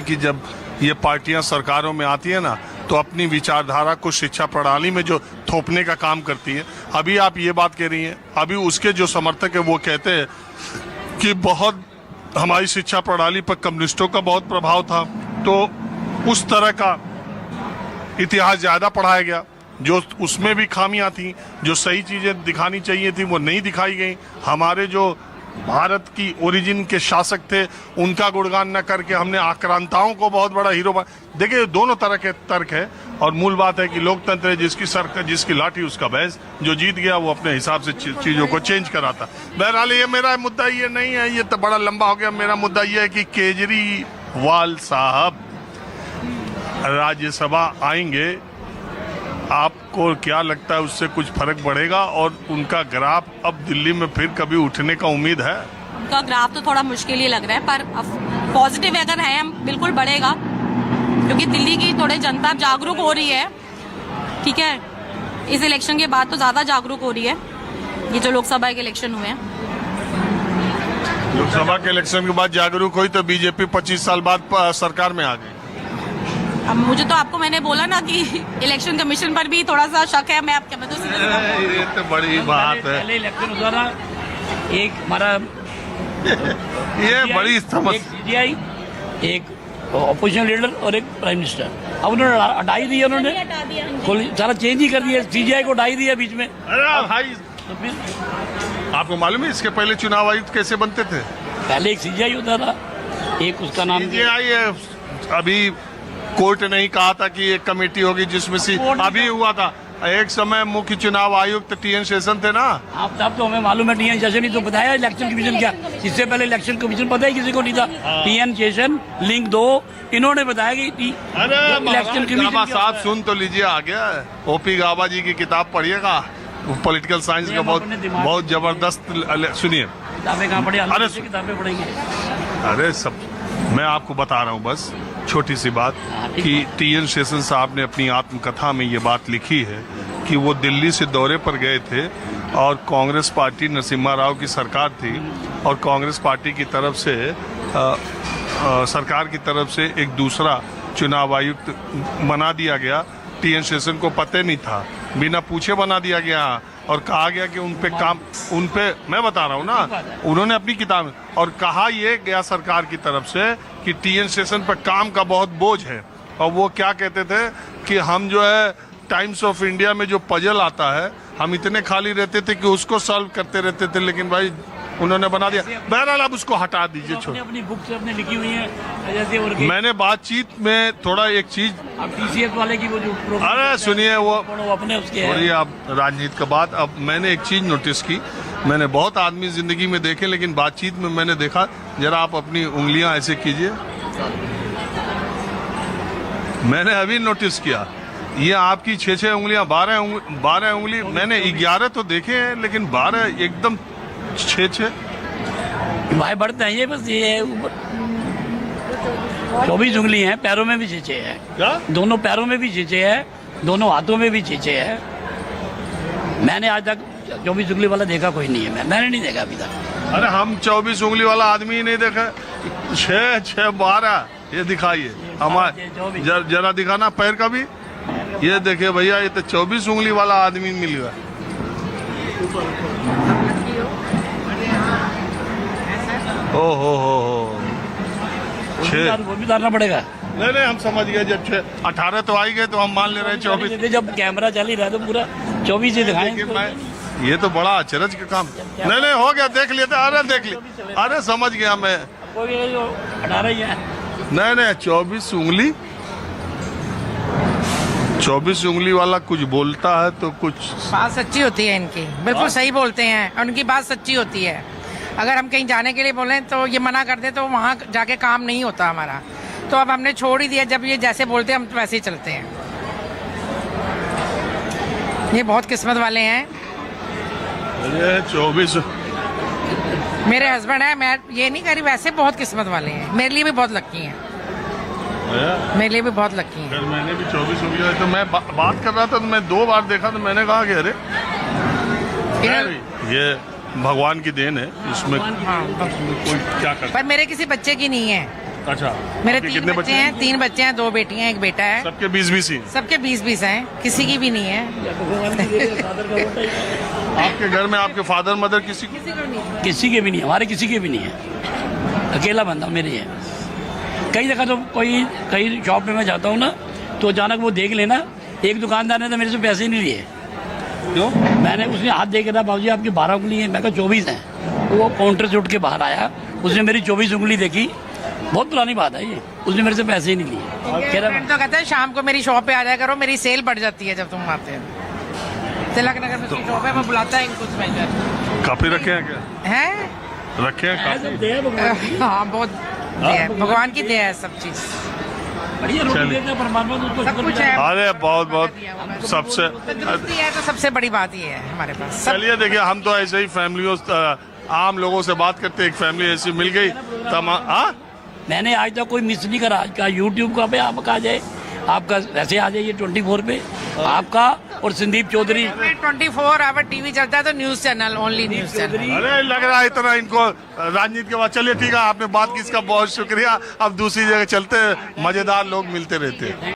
कि जब ये पार्टियां सरकारों में आती है ना, तो अपनी विचारधारा को शिक्षा प्रणाली में जो थोपने का काम करती है। अभी आप ये बात कह रही हैं, अभी उसके जो समर्थक है वो कहते हैं कि बहुत हमारी शिक्षा प्रणाली पर कम्युनिस्टों का बहुत प्रभाव था, तो उस तरह का इतिहास ज्यादा पढ़ाया गया, जो उसमें भी खामियां थी, जो सही चीजें दिखानी चाहिए थी वो नहीं दिखाई गई। हमारे जो भारत की ओरिजिन के शासक थे उनका गुणगान न करके हमने आक्रांताओं को बहुत बड़ा हीरो देखिए, दोनों तरह के तर्क है। और मूल बात है कि लोकतंत्र है, जिसकी सरकार, जिसकी लाठी उसका भैंस, जो जीत गया वो अपने हिसाब से चीजों को चेंज कराता। बहरहाल ये मेरा मुद्दा ये नहीं है, ये तो बड़ा लंबा हो गया। मेरा मुद्दा ये है कि केजरीवाल साहब राज्यसभा आएंगे, आपको क्या लगता है उससे कुछ फर्क पड़ेगा? और उनका ग्राफ अब दिल्ली में फिर कभी उठने का उम्मीद है? उनका ग्राफ तो थोड़ा मुश्किल ही लग रहा है, पर पॉजिटिव अगर है हम बिल्कुल बढ़ेगा, क्योंकि दिल्ली की थोड़े जनता जागरूक हो रही है। ठीक है, इस इलेक्शन के बाद तो ज्यादा जागरूक हो रही है, ये जो लोकसभा के इलेक्शन हुए हैं। लोकसभा के इलेक्शन के बाद जागरूक हुई तो बीजेपी 25 साल बाद सरकार में आ गई। अब मुझे तो आपको मैंने बोला ना कि इलेक्शन कमीशन पर भी थोड़ा सा शक है। मैं आपके ये तो बड़ी बात है। पहले इलेक्शन हुआ था, एक हमारा ये बड़ी समस्या, सीजीआई, एक ऑपोजिशन लीडर और एक प्राइम मिनिस्टर। अब उन्होंने हटाई दिया, उन्होंने सारा चेंज ही कर दिया, सीजीआई को हटाई दिया बीच में। अरे भाई, तो फिर आपको मालूम है इसके पहले चुनाव आयुक्त कैसे बनते थे? पहले एक सीजीआई होता था, एक उसका नाम CGI अभी कोर्ट नहीं कहा था कि एक कमेटी होगी जिसमें से अभी हुआ था। एक समय मुख्य चुनाव आयुक्त TN शेषन थे ना। आप तब तो हमें मालूम है TN शेषन ही तो बताया इलेक्शन कमीशन क्या। इससे पहले इलेक्शन कमीशन पता ही किसी को नहीं था। TN शेषन लिंक 2 इन्होंने बताया कि इलेक्शन कमीशन साहब सुन तो लीजिए, आ गया OP गाबा जी की किताब पढ़िएगा, पॉलिटिकल साइंस का बहुत जबरदस्त। सुनिए, किताबें कहाँ पढ़ी? अरे किताबें पढ़ेंगे। अरे सब मैं आपको बता रहा हूँ, बस छोटी सी बात कि TN शेषन साहब ने अपनी आत्मकथा में ये बात लिखी है कि वो दिल्ली से दौरे पर गए थे और कांग्रेस पार्टी नरसिम्हा राव की सरकार थी और कांग्रेस पार्टी की तरफ से सरकार की तरफ से एक दूसरा चुनाव आयुक्त बना दिया गया। TN शेषन को पता नहीं था, बिना पूछे बना दिया गया और कहा गया कि उन पे मैं बता रहा हूँ ना, उन्होंने अपनी किताब और कहा ये गया सरकार की तरफ से कि TN शेषन पर काम का बहुत बोझ है। और वो क्या कहते थे कि हम जो है टाइम्स ऑफ इंडिया में जो पजल आता है, हम इतने खाली रहते थे कि उसको सॉल्व करते रहते थे, लेकिन भाई उन्होंने बना दिया। बहरहाल आप उसको हटा दीजिए, छोड़। अपनी बुक से अपने लिखी हुई है जैसे। मैंने बातचीत में थोड़ा एक चीज, TCS वाले की वो जो, अरे सुनिए, वो अपने उसके थोड़ी आप राजनीति का बात। अब मैंने एक चीज नोटिस की, मैंने बहुत आदमी जिंदगी में देखे, लेकिन बातचीत में मैंने देखा, जरा आप अपनी उंगलियां ऐसे कीजिए। मैंने अभी नोटिस किया, ये आपकी 6 उंगलियां, 12 उंगली, मैंने 11 तो देखे हैं, लेकिन 12 एकदम 6 भाई बढ़ते हैं ये, बस ये 24 उंगली हैं, पैरों में भी 6 है। क्या? दोनों पैरों में भी 6 है, दोनों हाथों में भी 6 है। मैंने आज तक 24 उंगली वाला देखा कोई नहीं है, मैंने नहीं देखा अभी तक। अरे हम 24 उंगली वाला आदमी ही नहीं देखा। 6 12 ये दिखाइए हमारे, जरा दिखाना पैर का भी। ये देखिए भैया, ये तो 24 उंगली वाला आदमी मिल गया। ओ हो 6 वो भी उतारना पड़ेगा। नहीं हम समझ गए, जब 18 तो आई गए तो हम मान ले रहे हैं 24। जब कैमरा चल ही रहा है तो पूरा 24 ही दिखाएंगे। ये तो बड़ा अचरज का काम। नहीं हो गया, देख लिया था। अरे देख लिया, अरे समझ गया मैं। 18 ही है। नहीं 24 उंगली, 24 उंगली वाला कुछ बोलता है तो कुछ बात सच्ची होती है इनकी, बिल्कुल सही बोलते हैं और उनकी बात सच्ची होती है। अगर हम कहीं जाने के लिए बोलें तो ये मना कर दे तो वहाँ जाके काम नहीं होता हमारा, तो अब हमने छोड़ ही दिया। जब ये जैसे बोलते हैं हम तो वैसे ही चलते हैं। ये बहुत किस्मत वाले हैं। 24 मेरे हस्बैंड है, मैं ये नहीं कह रही, वैसे बहुत किस्मत वाले हैं। मेरे लिए भी बहुत लक्की हैं, मेरे लिए भी बहुत लक्की हैं। मैंने भी 24 हो गया, तो मैं बात कर रहा था तो मैं 2 बार देखा तो मैंने कहा कि अरे ये भगवान की देन है, इसमें कोई क्या कर। पर मेरे किसी बच्चे की नहीं है। अच्छा, मेरे आपके 3 कितने बच्चे हैं, 3 बच्चे हैं, 2 बेटियां हैं, 1 बेटा है। सबके 20-20 ही। सबके 20-20 हैं, किसी की भी नहीं है। आपके घर में आपके फादर मदर किसी को? किसी के भी नहीं, हमारे किसी के भी नहीं है, अकेला बंदा मेरे है। कई जगह तो कई शॉप पे मैं जाता हूँ ना, तो अचानक वो देख लेना, एक दुकानदार ने तो मेरे से पैसे ही नहीं लिए। क्यों? मैंने उसने हाथ देख रहा, बाबूजी आपकी 12 उंगली है, मैं कहा 24 हैं। वो काउंटर से उठ के बाहर आया, उसने मेरी 24 उंगली देखी, बहुत पुरानी बात है ये, उसने मेरे से पैसे ही नहीं लिए। कह रहा फ्रेंड तो कहते हैं शाम को मेरी शॉप पे आ जाया करो, मेरी सेल बढ़ जाती है जब तुम आते हो। तिलक नगर में उसकी शॉप है, वो बुलाता है इनको स्पेशल। काफी रखे हैं क्या? हैं? रखे हैं काफी? हाँ, बहुत दया है, भगवान की दया है सब चीज। बढ़िया रोटी चलिए। देते हैं, परमात्मा तो उसको सब शुक्र कुछ गुजार। है। अरे बहुत सबसे तंदुरुस्ती है तो सबसे बड़ी बात ये है हमारे पास। सब चलिए देखिए, हम तो ऐसे ही फैमिलियों आम लोगों से बात करते, एक फैमिली ऐसी मिल गई हाँ। मैंने आज तक कोई मिस नहीं करा। आज का यूट्यूब का पे आपका आ जाए, आपका वैसे आ जाइए 24 पे आपका, और संदीप चौधरी 24 आवर टीवी चलता है तो news channel, only news channel. अरे लग रहा है इतना इनको राजनीति के बाद। चलिए ठीक है, आपने बात की, इसका बहुत शुक्रिया। अब दूसरी जगह चलते हैं, मजेदार लोग मिलते रहते हैं।